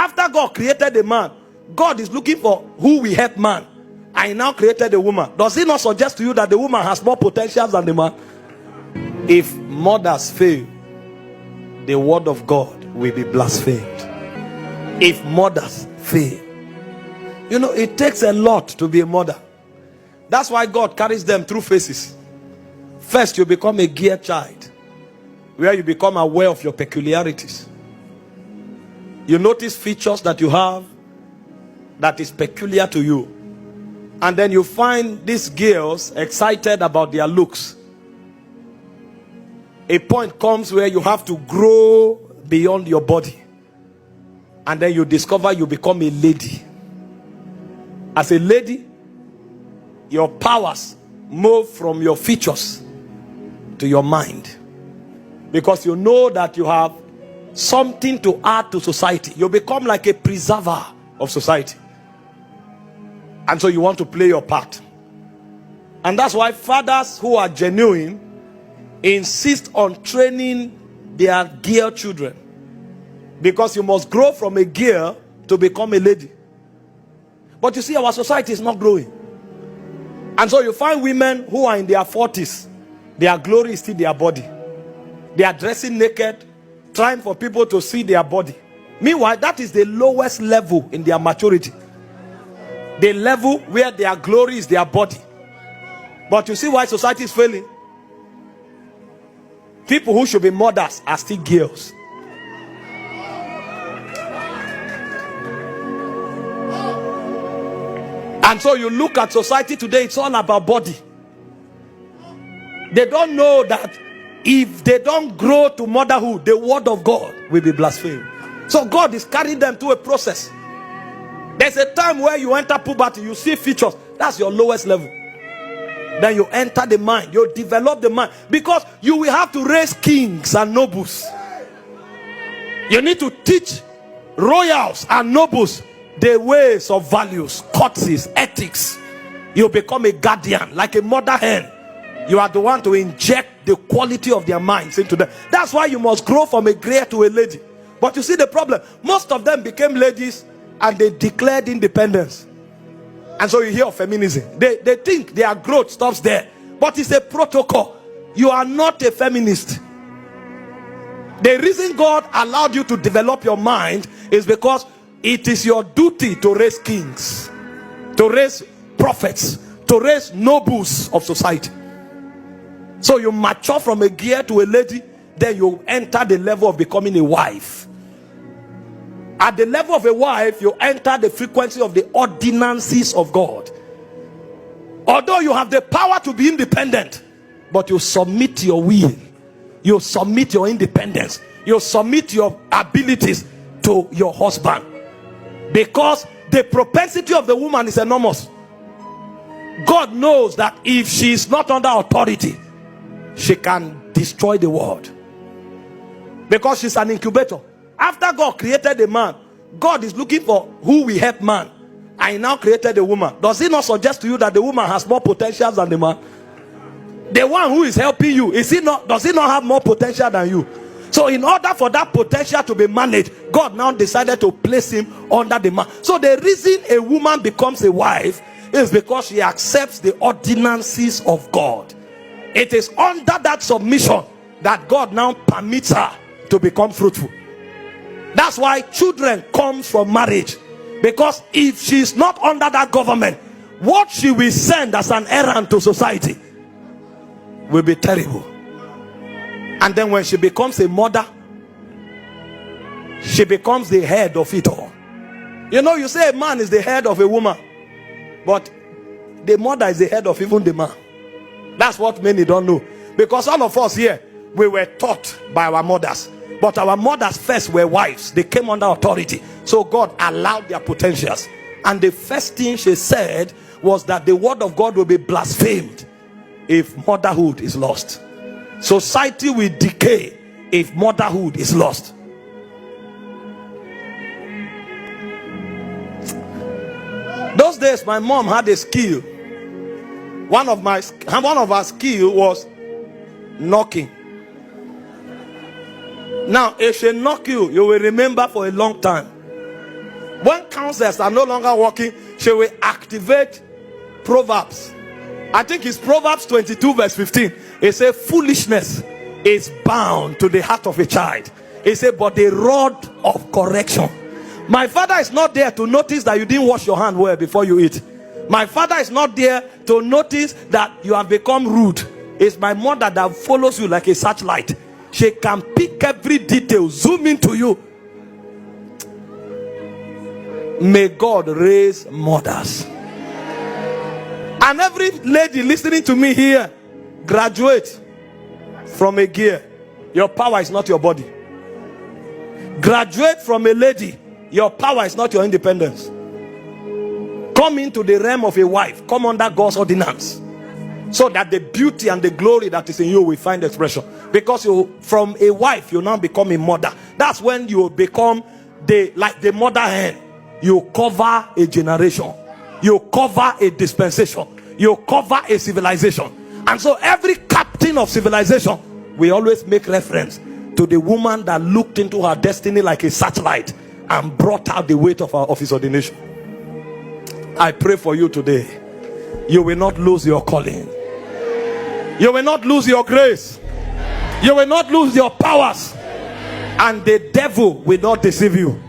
After God created the man, God is looking for who will help man. I now created a woman. Does it not suggest to you that the woman has more potential than the man? If mothers fail, the word of God will be blasphemed. If mothers fail, you know, it takes a lot to be a mother. That's why God carries them through phases. First, you become a gear child, where you become aware of your peculiarities. You notice features that you have that is peculiar to you. And then you find these girls excited about their looks. A point comes where you have to grow beyond your body. And then you discover you become a lady. As a lady, your powers move from your features to your mind. Because you know that you have something to add to society. You become like a preserver of society. And so you want to play your part. And that's why fathers who are genuine insist on training their girl children. Because you must grow from a girl to become a lady. But you see, our society is not growing. And so you find women who are in their 40s. Their glory is still their body. They are dressing naked, trying for people to see their body. Meanwhile, that is the lowest level in their maturity. The level where their glory is their body. But you see why society is failing? People who should be mothers are still girls. And so you look at society today, it's all about body. They don't know that if they don't grow to motherhood, the word of God will be blasphemed. So God is carrying them through a process. There's a time where you enter puberty, you see features. That's your lowest level. Then you enter the mind, you develop the mind. Because you will have to raise kings and nobles. You need to teach royals and nobles the ways of values, courtesies, ethics. You become a guardian, like a mother hen. You are the one to inject the quality of their minds into them. That's why you must grow from a grey to a lady. But you see the problem, most of them became ladies and they declared independence. And so you hear of feminism. They think their growth stops there. But it's a protocol. You are not a feminist. The reason God allowed you to develop your mind is because it is your duty to raise kings, to raise prophets, to raise nobles of society. So you mature from a gear to a lady, then you enter the level of becoming a wife. At the level of a wife, you enter the frequency of the ordinances of God. Although you have the power to be independent, but you submit your will, you submit your independence, you submit your abilities to your husband. Because the propensity of the woman is enormous. God knows that if she is not under authority, she can destroy the world. Because she's an incubator. After God created the man, God is looking for who will help man. I now created a woman. Does it not suggest to you that the woman has more potential than the man? The one who is helping you, does he not have more potential than you? So in order for that potential to be managed, God now decided to place him under the man. So the reason a woman becomes a wife is because she accepts the ordinances of God. It is under that submission that God now permits her to become fruitful. That's why children come from marriage. Because if she's not under that government, what she will send as an errand to society will be terrible. And then when she becomes a mother, she becomes the head of it all. You know, you say a man is the head of a woman, but the mother is the head of even the man. That's what many don't know. Because all of us here, we were taught by our mothers. But our mothers first were wives. They came under authority. So God allowed their potentials. And the first thing she said was that the word of God will be blasphemed if motherhood is lost. Society will decay if motherhood is lost. Those days my mom had a skill. One of her skill was knocking. Now if she knock you, you will remember for a long time. When counselors are no longer working, she will activate Proverbs. I think it's Proverbs 22 verse 15. It says foolishness is bound to the heart of a child. It says but the rod of correction. My father is not there to notice that you didn't wash your hand well before you eat. My father is not there to notice that you have become rude. It's my mother that follows you like a searchlight. She can pick every detail, zoom into you. May God raise mothers. And every lady listening to me here, graduate from a gear. Your power is not your body. Graduate from a lady. Your power is not your independence. Come into the realm of a wife. Come under God's ordinance, so that the beauty and the glory that is in you will find expression. Because you, from a wife, you now become a mother. That's when you become like the mother hen. You cover a generation. You cover a dispensation. You cover a civilization. And so every captain of civilization, we always make reference to the woman that looked into her destiny like a searchlight and brought out the weight of his ordination. I pray for you today. You will not lose your calling. You will not lose your grace. You will not lose your powers. And the devil will not deceive you.